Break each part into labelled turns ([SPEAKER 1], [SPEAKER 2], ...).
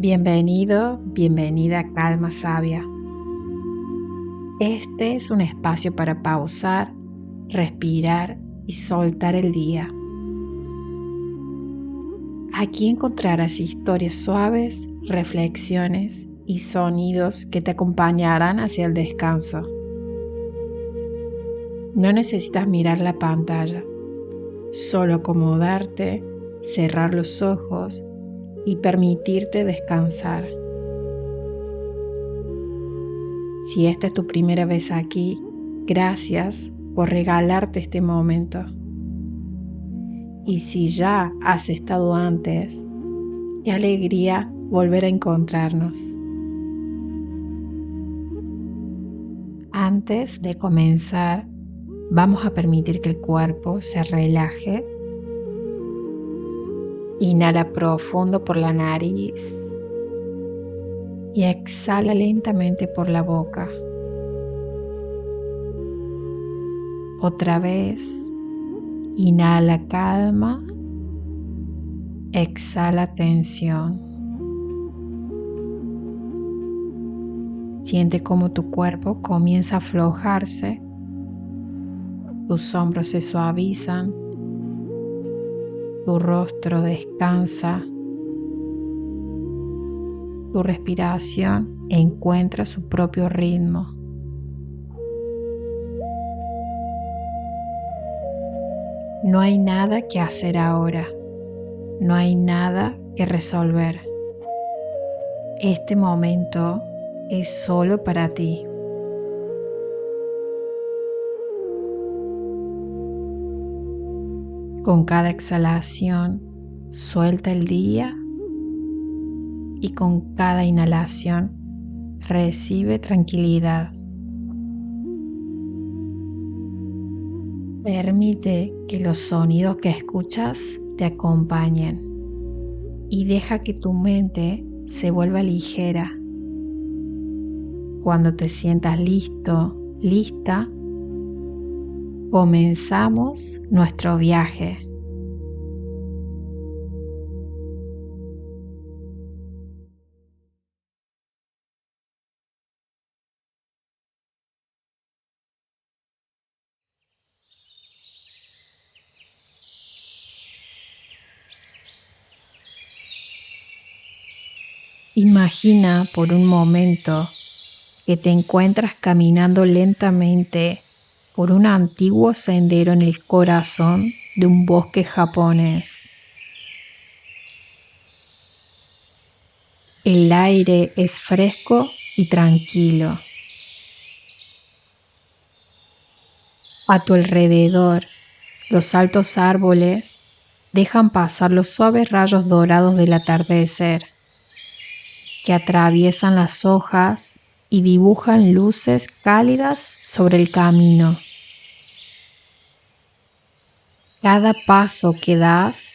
[SPEAKER 1] Bienvenido, bienvenida a Calma Sabia. Este es un espacio para pausar, respirar y soltar el día. Aquí encontrarás historias suaves, reflexiones y sonidos que te acompañarán hacia el descanso. No necesitas mirar la pantalla, solo acomodarte, cerrar los ojos y permitirte descansar. Si esta es tu primera vez aquí, gracias por regalarte este momento. Y si ya has estado antes, qué alegría volver a encontrarnos. Antes de comenzar, vamos a permitir que el cuerpo se relaje. Inhala profundo por la nariz y exhala lentamente por la boca. Otra vez, inhala calma, exhala tensión. Siente cómo tu cuerpo comienza a aflojarse, tus hombros se suavizan, tu rostro descansa, tu respiración encuentra su propio ritmo. No hay nada que hacer ahora, no hay nada que resolver. Este momento es solo para ti. Con cada exhalación, suelta el día y con cada inhalación, recibe tranquilidad. Permite que los sonidos que escuchas te acompañen y deja que tu mente se vuelva ligera. Cuando te sientas listo, lista, comenzamos nuestro viaje. Imagina por un momento que te encuentras caminando lentamente por un antiguo sendero en el corazón de un bosque japonés. El aire es fresco y tranquilo. A tu alrededor, los altos árboles dejan pasar los suaves rayos dorados del atardecer, que atraviesan las hojas y dibujan luces cálidas sobre el camino. Cada paso que das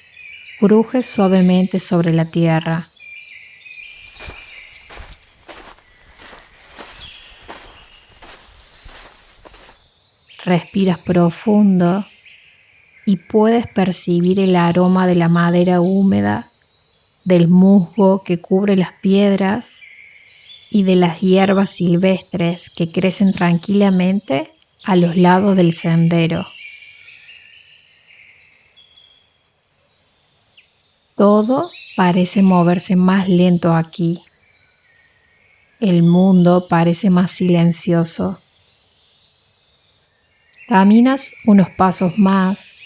[SPEAKER 1] cruje suavemente sobre la tierra. Respiras profundo y puedes percibir el aroma de la madera húmeda, del musgo que cubre las piedras y de las hierbas silvestres que crecen tranquilamente a los lados del sendero. Todo parece moverse más lento aquí. El mundo parece más silencioso. Caminas unos pasos más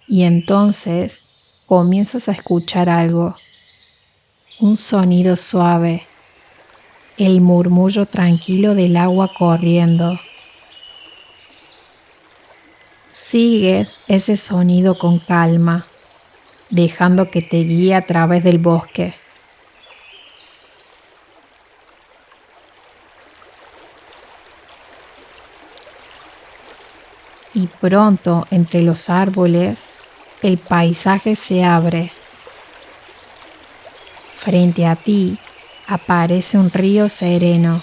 [SPEAKER 1] y entonces comienzas a escuchar algo, un sonido suave, el murmullo tranquilo del agua corriendo. Sigues ese sonido con calma, dejando que te guíe a través del bosque. Y pronto, entre los árboles, el paisaje se abre. Frente a ti aparece un río sereno.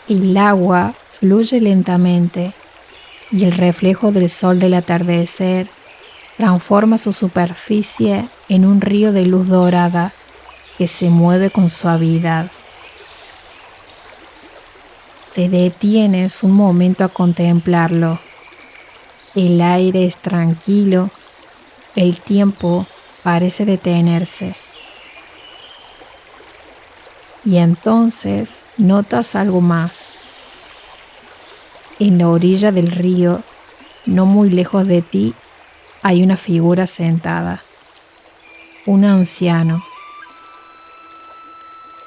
[SPEAKER 1] El agua fluye lentamente y el reflejo del sol del atardecer transforma su superficie en un río de luz dorada que se mueve con suavidad. Te detienes un momento a contemplarlo. El aire es tranquilo, el tiempo parece detenerse. Y entonces notas algo más. En la orilla del río, no muy lejos de ti, hay una figura sentada. Un anciano.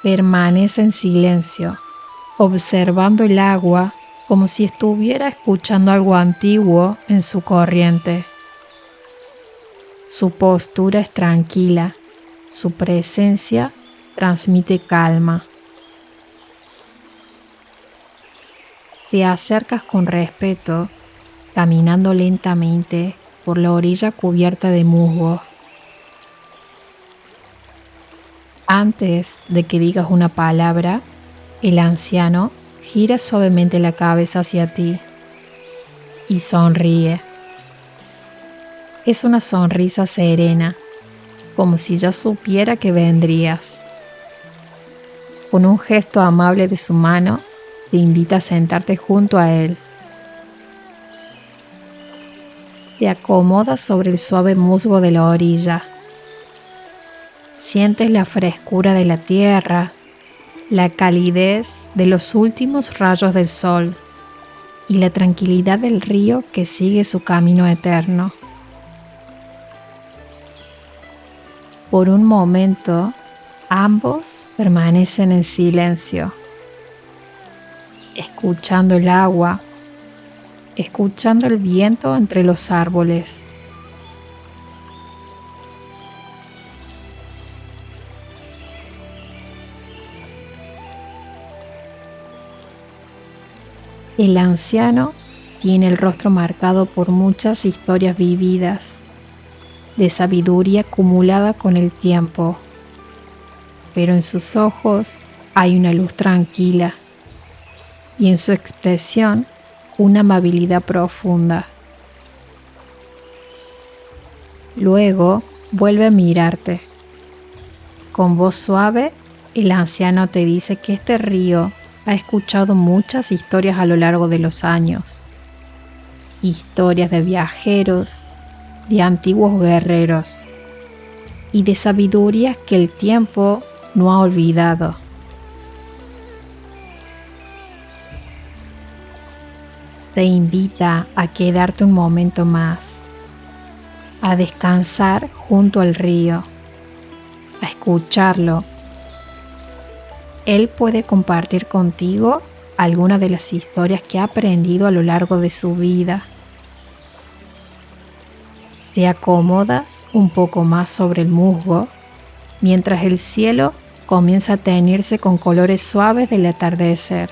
[SPEAKER 1] Permanece en silencio, observando el agua como si estuviera escuchando algo antiguo en su corriente. Su postura es tranquila, su presencia transmite calma. Te acercas con respeto, caminando lentamente por la orilla cubierta de musgo. Antes de que digas una palabra, el anciano gira suavemente la cabeza hacia ti y sonríe. Es una sonrisa serena, como si ya supiera que vendrías. Con un gesto amable de su mano, te invita a sentarte junto a él. Te acomodas sobre el suave musgo de la orilla. Sientes la frescura de la tierra, la calidez de los últimos rayos del sol y la tranquilidad del río que sigue su camino eterno. Por un momento, ambos permanecen en silencio, escuchando el agua, escuchando el viento entre los árboles. El anciano tiene el rostro marcado por muchas historias vividas, de sabiduría acumulada con el tiempo, pero en sus ojos hay una luz tranquila y en su expresión una amabilidad profunda. Luego vuelve a mirarte. Con voz suave, el anciano te dice que este río ha escuchado muchas historias a lo largo de los años. Historias de viajeros, de antiguos guerreros y de sabidurías que el tiempo no ha olvidado. Te invita a quedarte un momento más, a descansar junto al río, a escucharlo. Él puede compartir contigo algunas de las historias que ha aprendido a lo largo de su vida. Te acomodas un poco más sobre el musgo mientras el cielo comienza a teñirse con colores suaves del atardecer.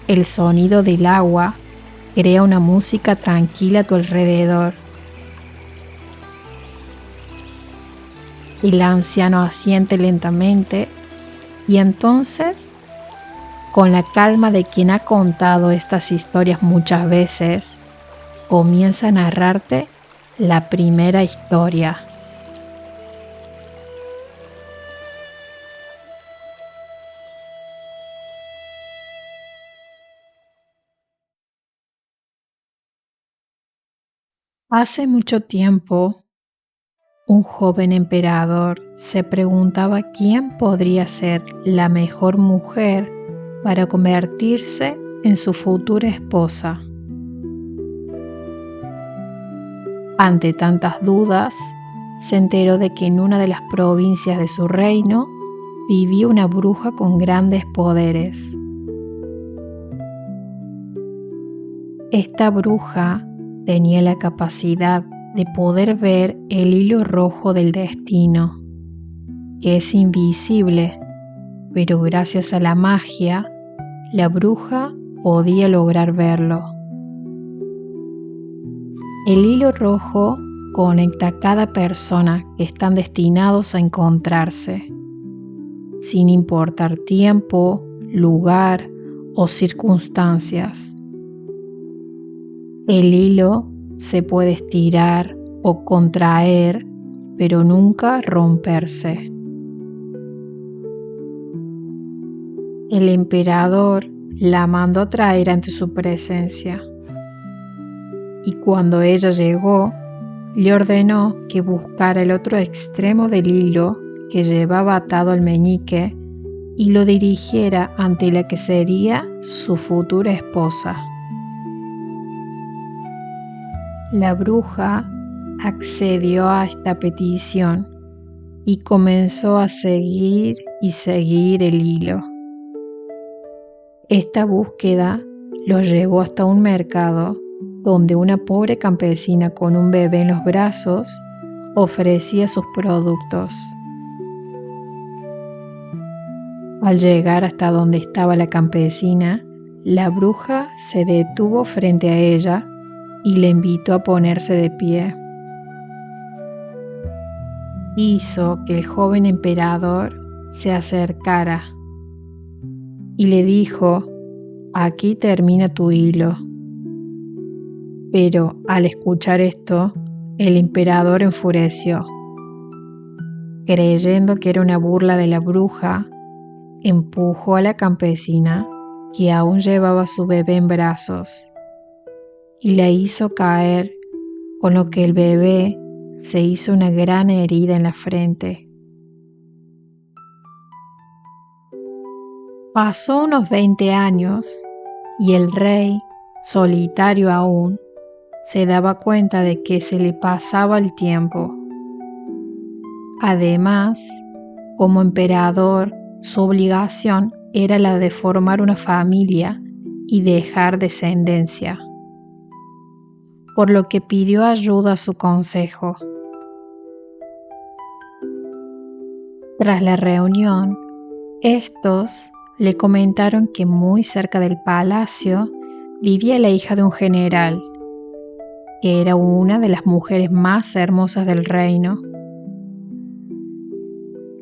[SPEAKER 1] El sonido del agua crea una música tranquila a tu alrededor. El anciano asiente lentamente y entonces, con la calma de quien ha contado estas historias muchas veces, comienza a narrarte la primera historia. Hace mucho tiempo, un joven emperador se preguntaba quién podría ser la mejor mujer para convertirse en su futura esposa. Ante tantas dudas, se enteró de que en una de las provincias de su reino vivía una bruja con grandes poderes. Esta bruja tenía la capacidad de poder ver el hilo rojo del destino, que es invisible, pero gracias a la magia, la bruja podía lograr verlo. El hilo rojo conecta a cada persona que están destinados a encontrarse, sin importar tiempo, lugar o circunstancias. El hilo se puede estirar o contraer, pero nunca romperse. El emperador la mandó a traer ante su presencia, y cuando ella llegó, le ordenó que buscara el otro extremo del hilo que llevaba atado al meñique y lo dirigiera ante la que sería su futura esposa. La bruja accedió a esta petición y comenzó a seguir y seguir el hilo. Esta búsqueda los llevó hasta un mercado donde una pobre campesina con un bebé en los brazos ofrecía sus productos. Al llegar hasta donde estaba la campesina, la bruja se detuvo frente a ella y le invitó a ponerse de pie. Hizo que el joven emperador se acercara y le dijo: «Aquí termina tu hilo». Pero al escuchar esto, el emperador enfureció. Creyendo que era una burla de la bruja, empujó a la campesina, que aún llevaba a su bebé en brazos, y la hizo caer, con lo que el bebé se hizo una gran herida en la frente. Pasó unos 20 años y el rey, solitario aún, se daba cuenta de que se le pasaba el tiempo. Además, como emperador, su obligación era la de formar una familia y dejar descendencia, por lo que pidió ayuda a su consejo. Tras la reunión, estos le comentaron que muy cerca del palacio vivía la hija de un general, que era una de las mujeres más hermosas del reino.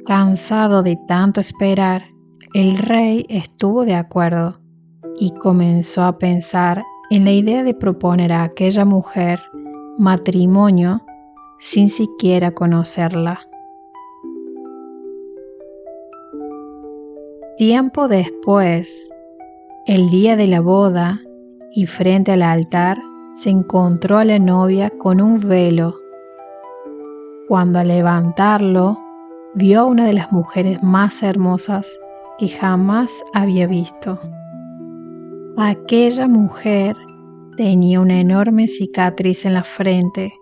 [SPEAKER 1] Cansado de tanto esperar, el rey estuvo de acuerdo y comenzó a pensar en la idea de proponer a aquella mujer matrimonio sin siquiera conocerla. Tiempo después, el día de la boda, y frente al altar, se encontró a la novia con un velo. Cuando al levantarlo, vio a una de las mujeres más hermosas que jamás había visto. Aquella mujer tenía una enorme cicatriz en la frente,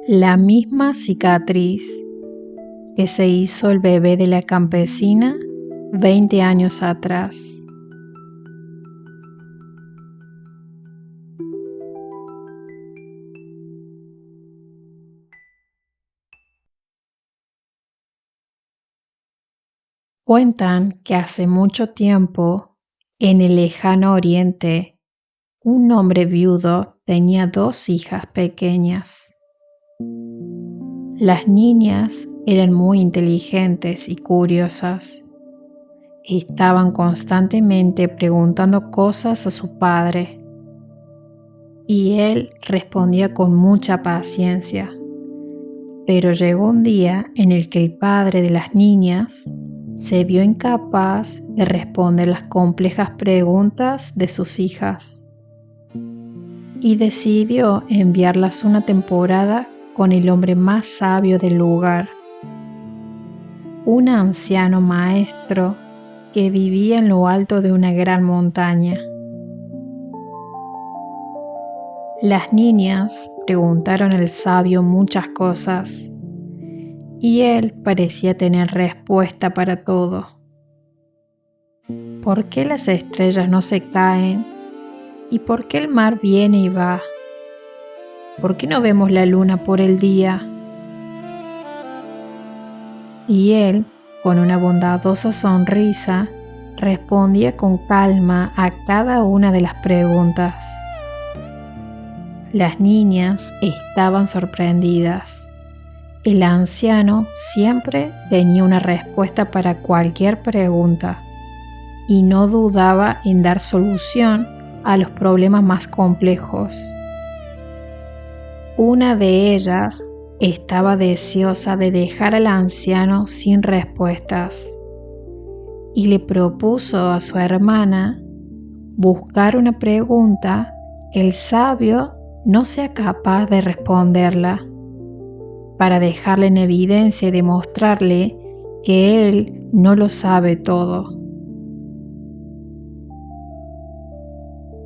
[SPEAKER 1] la misma cicatriz que se hizo el bebé de la campesina 20 años atrás. Cuentan que hace mucho tiempo, en el lejano oriente, un hombre viudo tenía 2 hijas pequeñas. Las niñas eran muy inteligentes y curiosas. Estaban constantemente preguntando cosas a su padre, y él respondía con mucha paciencia. Pero llegó un día en el que el padre de las niñas se vio incapaz de responder las complejas preguntas de sus hijas y decidió enviarlas una temporada con el hombre más sabio del lugar, un anciano maestro que vivía en lo alto de una gran montaña. Las niñas preguntaron al sabio muchas cosas y él parecía tener respuesta para todo. ¿Por qué las estrellas no se caen? ¿Y por qué el mar viene y va? ¿Por qué no vemos la luna por el día? Y él, con una bondadosa sonrisa, respondía con calma a cada una de las preguntas. Las niñas estaban sorprendidas. El anciano siempre tenía una respuesta para cualquier pregunta y no dudaba en dar solución a los problemas más complejos. Una de ellas estaba deseosa de dejar al anciano sin respuestas y le propuso a su hermana buscar una pregunta que el sabio no sea capaz de responderla, para dejarle en evidencia y demostrarle que él no lo sabe todo.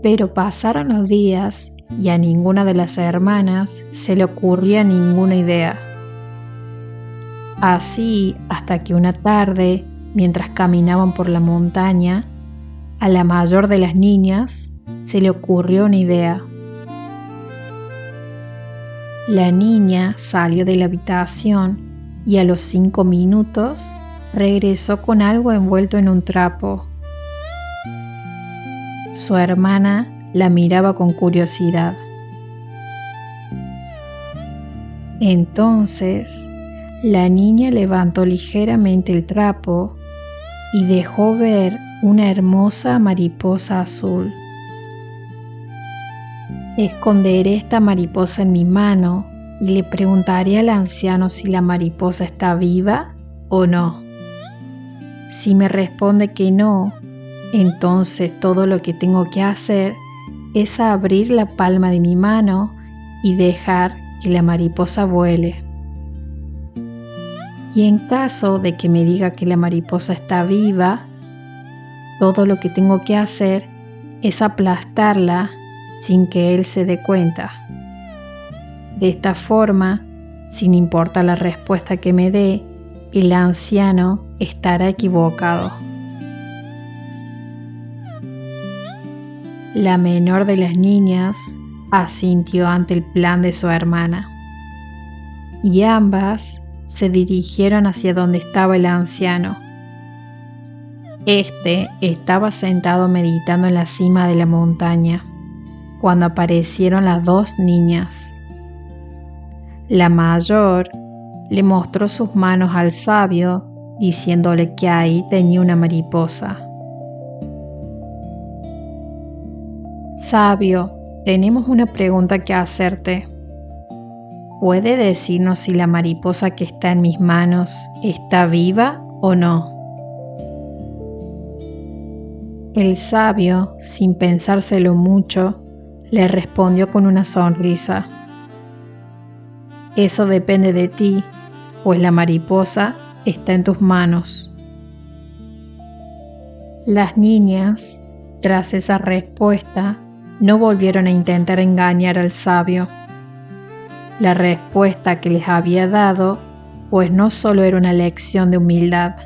[SPEAKER 1] Pero pasaron los días y a ninguna de las hermanas se le ocurría ninguna idea. Así hasta que una tarde, mientras caminaban por la montaña, a la mayor de las niñas se le ocurrió una idea. La niña salió de la habitación y a los 5 minutos regresó con algo envuelto en un trapo. Su hermana la miraba con curiosidad. Entonces, la niña levantó ligeramente el trapo y dejó ver una hermosa mariposa azul. Esconderé esta mariposa en mi mano y le preguntaré al anciano si la mariposa está viva o no. Si me responde que no, entonces todo lo que tengo que hacer es abrir la palma de mi mano y dejar que la mariposa vuele. Y en caso de que me diga que la mariposa está viva, todo lo que tengo que hacer es aplastarla sin que él se dé cuenta. De esta forma, sin importar la respuesta que me dé, el anciano estará equivocado. La menor de las niñas asintió ante el plan de su hermana, y ambas se dirigieron hacia donde estaba el anciano. Este estaba sentado meditando en la cima de la montaña, cuando aparecieron las 2 niñas. La mayor le mostró sus manos al sabio, diciéndole que ahí tenía una mariposa. Sabio, tenemos una pregunta que hacerte. ¿Puede decirnos si la mariposa que está en mis manos está viva o no? El sabio, sin pensárselo mucho, le respondió con una sonrisa. Eso depende de ti, pues la mariposa está en tus manos. Las niñas, tras esa respuesta, no volvieron a intentar engañar al sabio. La respuesta que les había dado, pues no solo era una lección de humildad,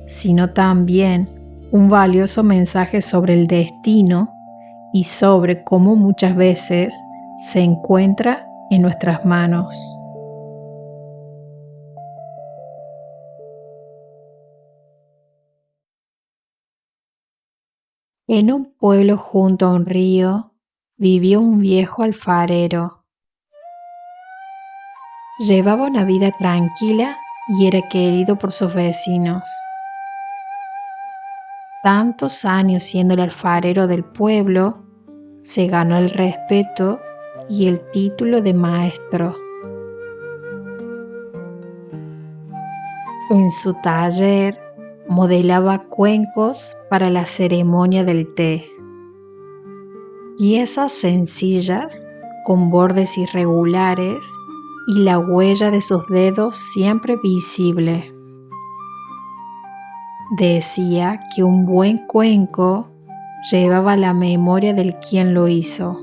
[SPEAKER 1] sino también un valioso mensaje sobre el destino y sobre cómo muchas veces se encuentra en nuestras manos. En un pueblo junto a un río vivió un viejo alfarero. Llevaba una vida tranquila y era querido por sus vecinos. Tantos años siendo el alfarero del pueblo, se ganó el respeto y el título de maestro. En su taller modelaba cuencos para la ceremonia del té. Piezas sencillas con bordes irregulares y la huella de sus dedos siempre visible. Decía que un buen cuenco llevaba la memoria del quien lo hizo.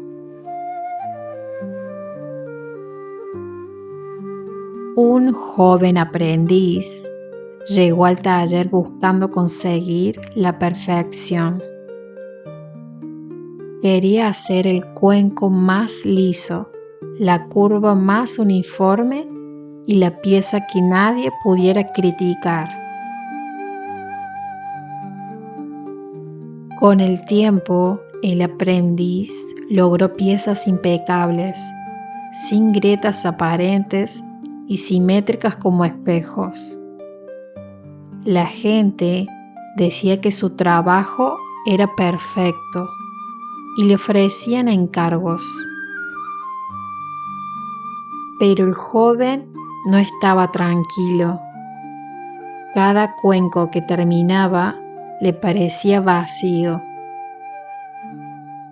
[SPEAKER 1] Un joven aprendiz llegó al taller buscando conseguir la perfección. Quería hacer el cuenco más liso, la curva más uniforme y la pieza que nadie pudiera criticar. Con el tiempo, el aprendiz logró piezas impecables, sin grietas aparentes y simétricas como espejos. La gente decía que su trabajo era perfecto. y le ofrecían encargos. Pero el joven no estaba tranquilo. Cada cuenco que terminaba le parecía vacío.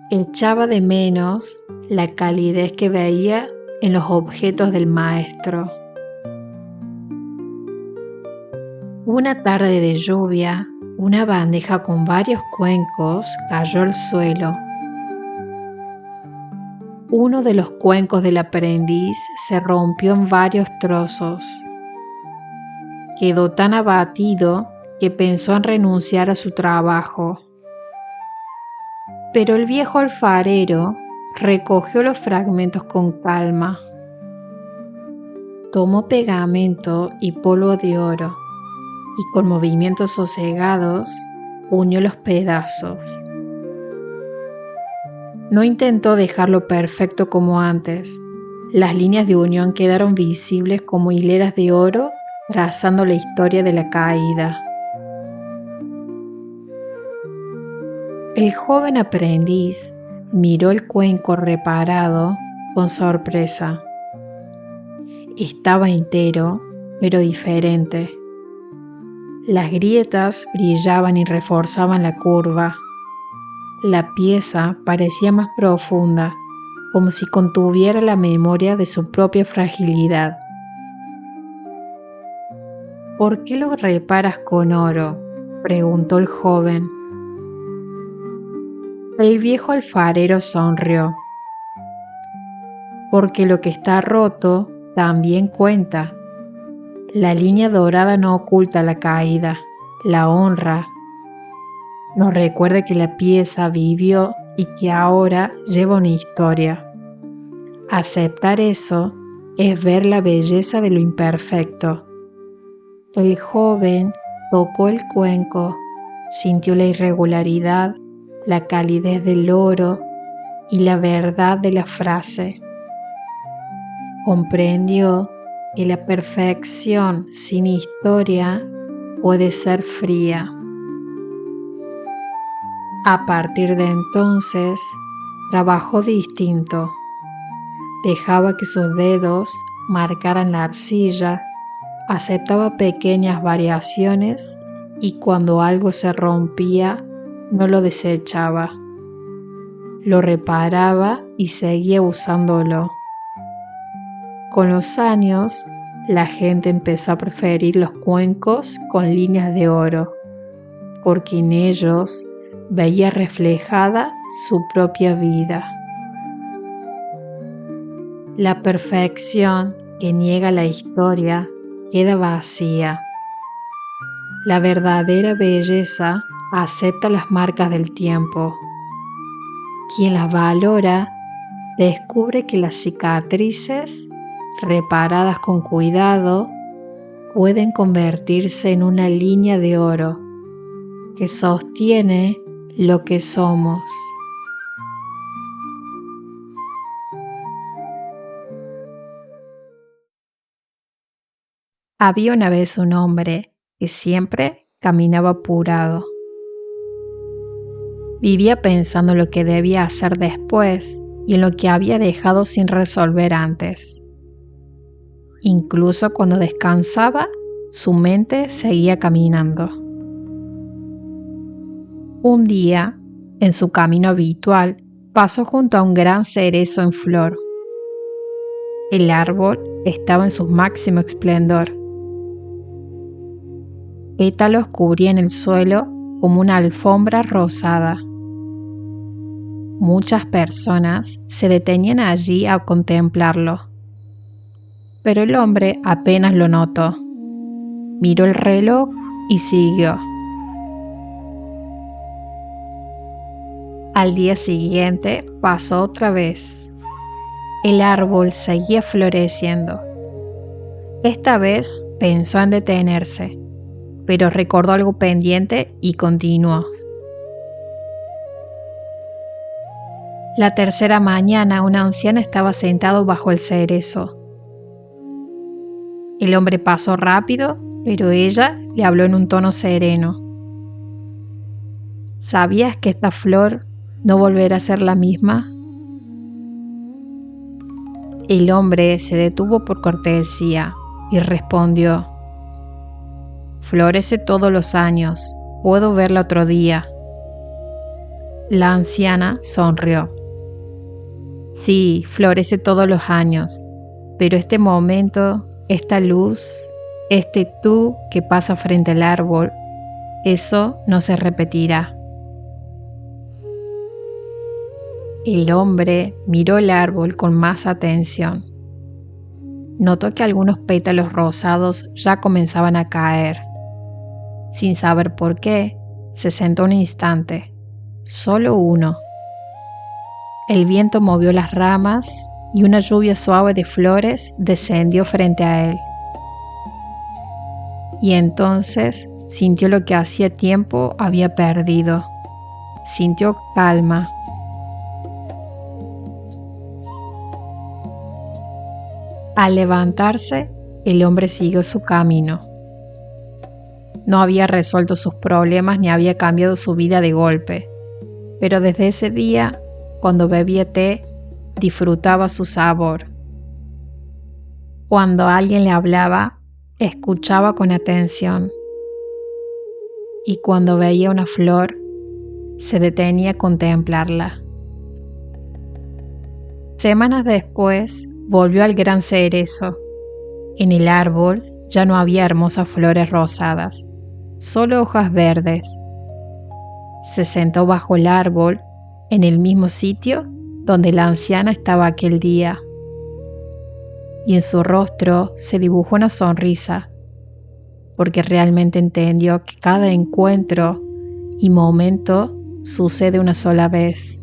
[SPEAKER 1] Echaba de menos la calidez que veía en los objetos del maestro. Una tarde de lluvia, una bandeja con varios cuencos cayó al suelo. Uno de los cuencos del aprendiz se rompió en varios trozos. Quedó tan abatido que pensó en renunciar a su trabajo. Pero el viejo alfarero recogió los fragmentos con calma. Tomó pegamento y polvo de oro y con movimientos sosegados unió los pedazos. No intentó dejarlo perfecto como antes. Las líneas de unión quedaron visibles como hileras de oro trazando la historia de la caída. El joven aprendiz miró el cuenco reparado con sorpresa. Estaba entero, pero diferente. Las grietas brillaban y reforzaban la curva. La pieza parecía más profunda, como si contuviera la memoria de su propia fragilidad. ¿Por qué lo reparas con oro?, preguntó el joven. El viejo alfarero sonrió. Porque lo que está roto también cuenta. La línea dorada no oculta la caída, la honra. Nos recuerda que la pieza vivió y que ahora lleva una historia. Aceptar eso es ver la belleza de lo imperfecto. El joven tocó el cuenco, sintió la irregularidad, la calidez del oro y la verdad de la frase. Comprendió que la perfección sin historia puede ser fría. A partir de entonces, trabajó distinto. Dejaba que sus dedos marcaran la arcilla, aceptaba pequeñas variaciones y cuando algo se rompía, no lo desechaba. Lo reparaba y seguía usándolo. Con los años, la gente empezó a preferir los cuencos con líneas de oro, porque en ellos veía reflejada su propia vida. La perfección que niega la historia queda vacía. La verdadera belleza acepta las marcas del tiempo. Quien las valora descubre que las cicatrices, reparadas con cuidado, pueden convertirse en una línea de oro que sostiene lo que somos. Había una vez un hombre que siempre caminaba apurado. Vivía pensando en lo que debía hacer después y en lo que había dejado sin resolver antes. Incluso cuando descansaba, su mente seguía caminando. Un día, en su camino habitual, pasó junto a un gran cerezo en flor. El árbol estaba en su máximo esplendor. Pétalos cubrían el suelo como una alfombra rosada. Muchas personas se detenían allí a contemplarlo. Pero el hombre apenas lo notó. Miró el reloj y siguió. Al día siguiente pasó otra vez. El árbol seguía floreciendo. Esta vez pensó en detenerse, pero recordó algo pendiente y continuó. La tercera mañana, una anciana estaba sentado bajo el cerezo. El hombre pasó rápido, pero ella le habló en un tono sereno. ¿Sabías que esta flor ¿No volverá a ser la misma? El hombre se detuvo por cortesía y respondió: «Florece todos los años, puedo verla otro día». La anciana sonrió. «Sí, florece todos los años, pero este momento, esta luz, este tú que pasa frente al árbol, eso no se repetirá». El hombre miró el árbol con más atención. Notó que algunos pétalos rosados ya comenzaban a caer. Sin saber por qué, se sentó un instante, solo uno. El viento movió las ramas y una lluvia suave de flores descendió frente a él. Y entonces sintió lo que hacía tiempo había perdido. Sintió calma. Al levantarse, el hombre siguió su camino. No había resuelto sus problemas ni había cambiado su vida de golpe, pero desde ese día, cuando bebía té, disfrutaba su sabor. Cuando alguien le hablaba, escuchaba con atención. Y cuando veía una flor, se detenía a contemplarla. Semanas después, volvió al gran cerezo. En el árbol ya no había hermosas flores rosadas, solo hojas verdes. Se sentó bajo el árbol, en el mismo sitio donde la anciana estaba aquel día. Y en su rostro se dibujó una sonrisa, porque realmente entendió que cada encuentro y momento sucede una sola vez.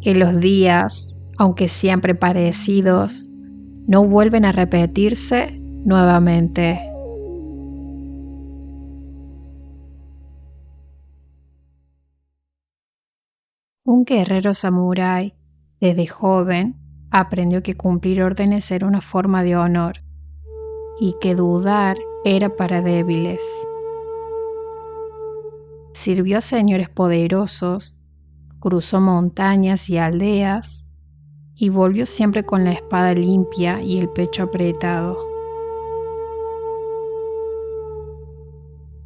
[SPEAKER 1] Que los días, aunque siempre parecidos, no vuelven a repetirse nuevamente. Un guerrero samurái, desde joven, aprendió que cumplir órdenes era una forma de honor y que dudar era para débiles. Sirvió a señores poderosos, cruzó montañas y aldeas y volvió siempre con la espada limpia y el pecho apretado.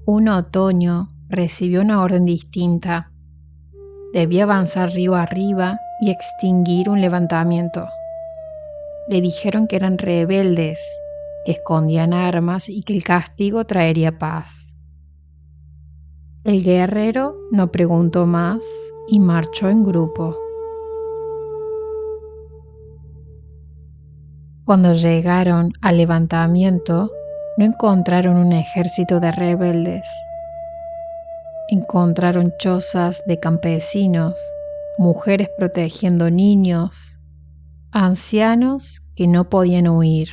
[SPEAKER 1] Un otoño recibió una orden distinta. Debía avanzar río arriba y extinguir un levantamiento. Le dijeron que eran rebeldes, que escondían armas y que el castigo traería paz. El guerrero no preguntó más y marchó en grupo. Cuando llegaron al levantamiento, no encontraron un ejército de rebeldes. Encontraron chozas de campesinos, mujeres protegiendo niños, ancianos que no podían huir.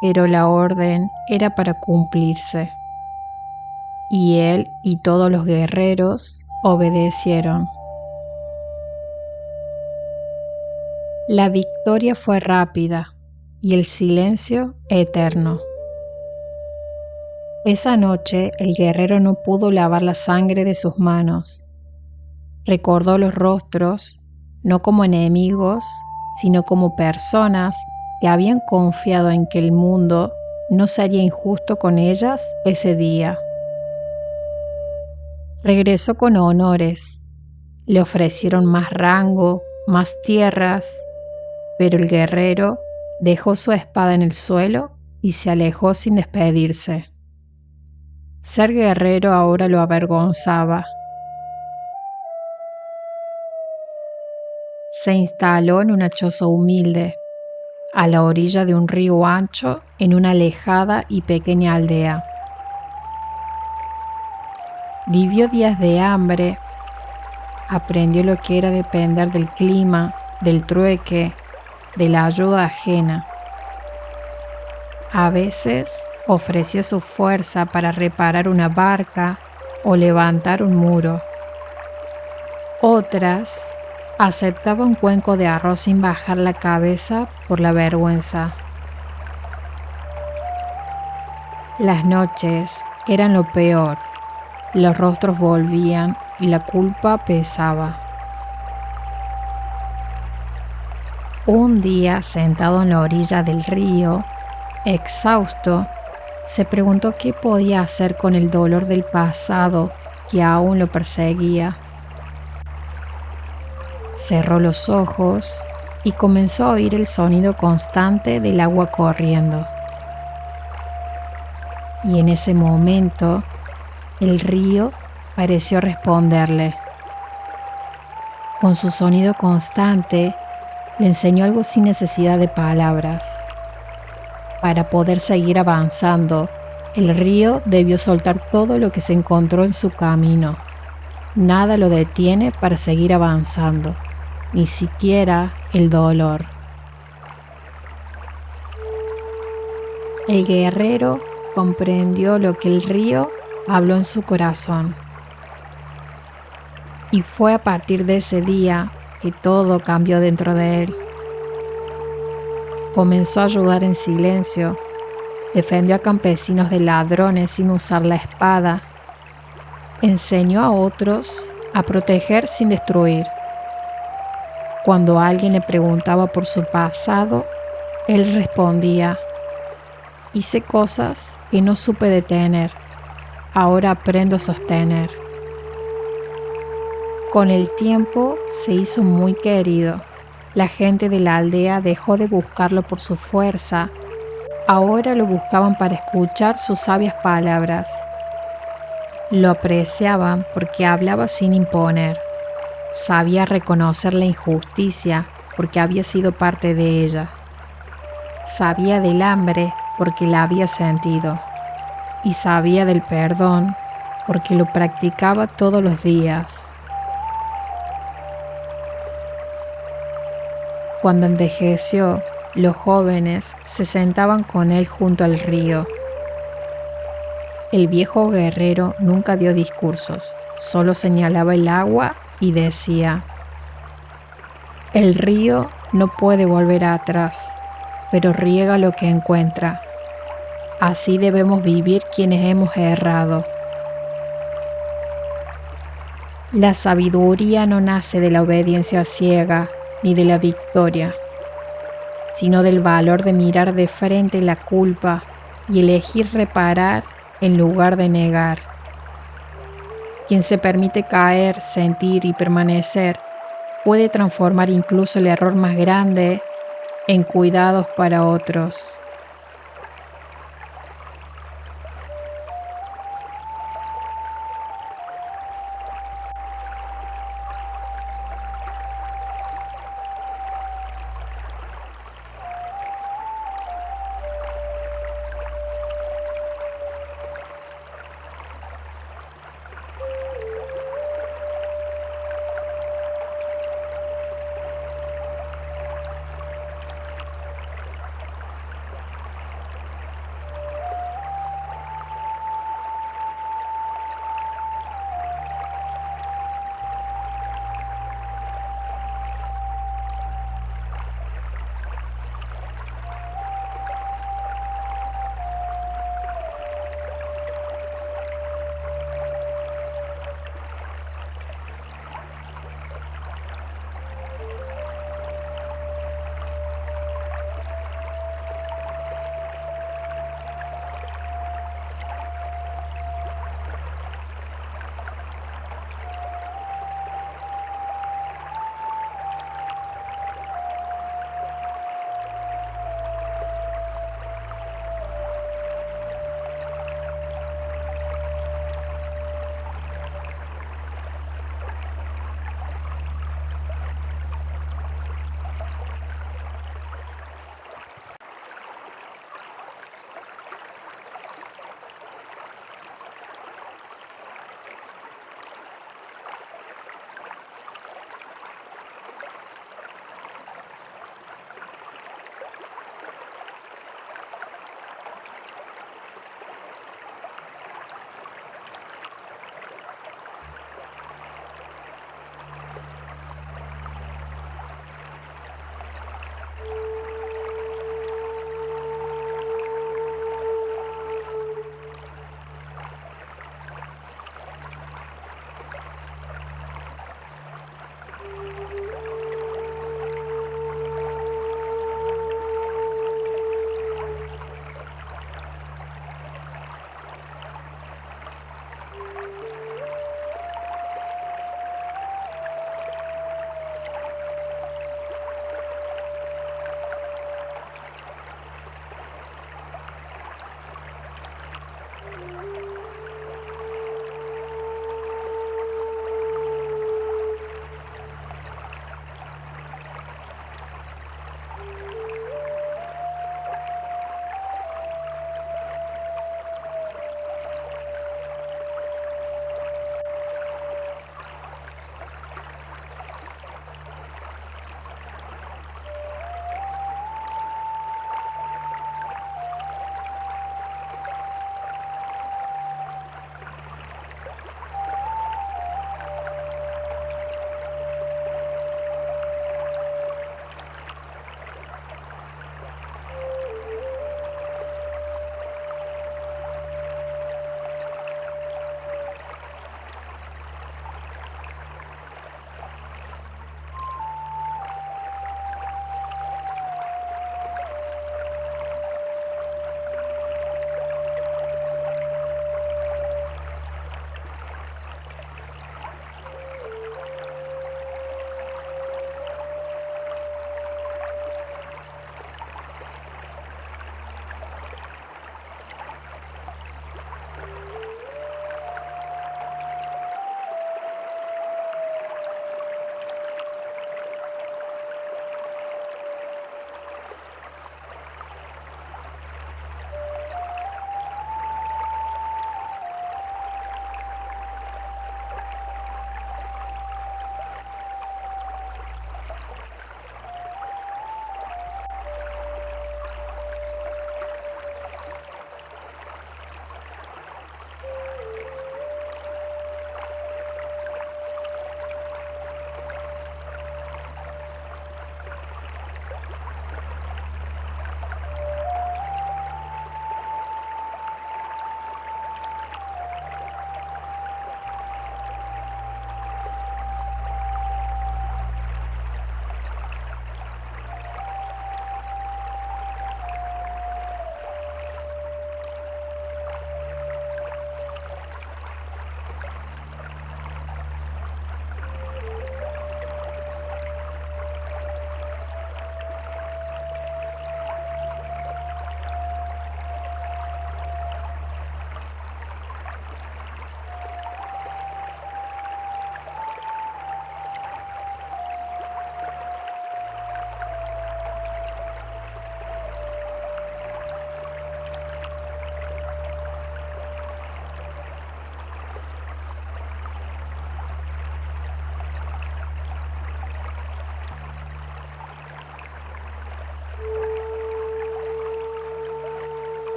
[SPEAKER 1] Pero la orden era para cumplirse, y él y todos los guerreros obedecieron. La victoria fue rápida y el silencio eterno. Esa noche el guerrero no pudo lavar la sangre de sus manos. Recordó los rostros, no como enemigos, sino como personas que habían confiado en que el mundo no sería injusto con ellas ese día. Regresó con honores. Le ofrecieron más rango, más tierras, pero el guerrero dejó su espada en el suelo y se alejó sin despedirse. Ser guerrero ahora lo avergonzaba. Se instaló en una choza humilde, a la orilla de un río ancho en una alejada y pequeña aldea. Vivió días de hambre, aprendió lo que era depender del clima, del trueque, de la ayuda ajena. A veces ofrecía su fuerza para reparar una barca o levantar un muro. Otras aceptaba un cuenco de arroz sin bajar la cabeza por la vergüenza. Las noches eran lo peor. Los rostros volvían y la culpa pesaba. Un día, sentado en la orilla del río, exhausto, se preguntó qué podía hacer con el dolor del pasado que aún lo perseguía. Cerró los ojos y comenzó a oír el sonido constante del agua corriendo. Y en ese momento, el río pareció responderle. Con su sonido constante, le enseñó algo sin necesidad de palabras. Para poder seguir avanzando, el río debió soltar todo lo que se encontró en su camino. Nada lo detiene para seguir avanzando, ni siquiera el dolor. El guerrero comprendió lo que el río habló en su corazón. Y fue a partir de ese día que todo cambió dentro de él. Comenzó a ayudar en silencio, defendió a campesinos de ladrones sin usar la espada, enseñó a otros a proteger sin destruir. Cuando alguien le preguntaba por su pasado, él respondía: hice cosas que no supe detener, ahora aprendo a sostener. Con el tiempo se hizo muy querido. La gente de la aldea dejó de buscarlo por su fuerza, ahora lo buscaban para escuchar sus sabias palabras. Lo apreciaban porque hablaba sin imponer. Sabía reconocer la injusticia porque había sido parte de ella. Sabía del hambre porque la había sentido. Y sabía del perdón porque lo practicaba todos los días. Cuando envejeció, los jóvenes se sentaban con él junto al río. El viejo guerrero nunca dio discursos, solo señalaba el agua y decía: el río no puede volver atrás, pero riega lo que encuentra. Así debemos vivir quienes hemos errado. La sabiduría no nace de la obediencia ciega ni de la victoria, sino del valor de mirar de frente la culpa y elegir reparar en lugar de negar. Quien se permite caer, sentir y permanecer puede transformar incluso el error más grande en cuidados para otros.